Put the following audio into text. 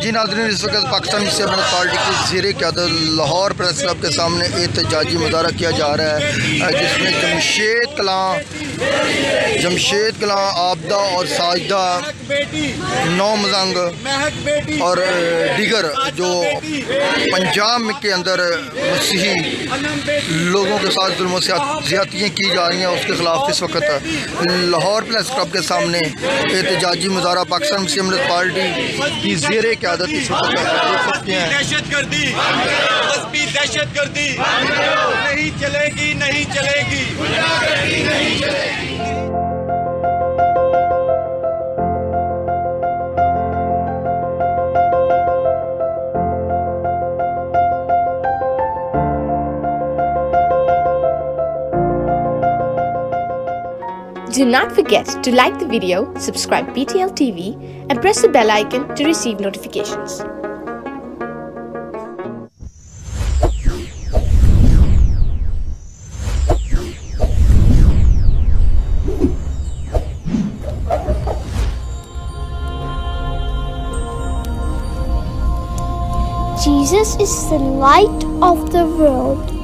जी नाज़रीन, इस वक्त पाकिस्तान मुस्लिम पार्टी की ज़ेर क़यादत लाहौर प्रेस क्लब के सामने एहतजाजी मुज़ाहरा किया जा रहा है, जिसमें जमशेद कलां आबदा और साजदा नौमजंग और दीगर जो पंजाब के अंदर मसीही लोगों के साथ जुल्म ज़्यादतियाँ की जा रही हैं, उसके ख़िलाफ़ इस वक्त लाहौर प्रेस क्लब के सामने एहतजाजी मुज़ाहरा पाकिस्तान मुस्लिम पार्टी की ज़ेर क़यादत इस वक्त देख सकते हैं। दहशतगर्दी नहीं चलेगी, नहीं चलेगी। Do not forget to like the video, subscribe BTL TV and press the bell icon to receive notifications. Jesus is the light of the world.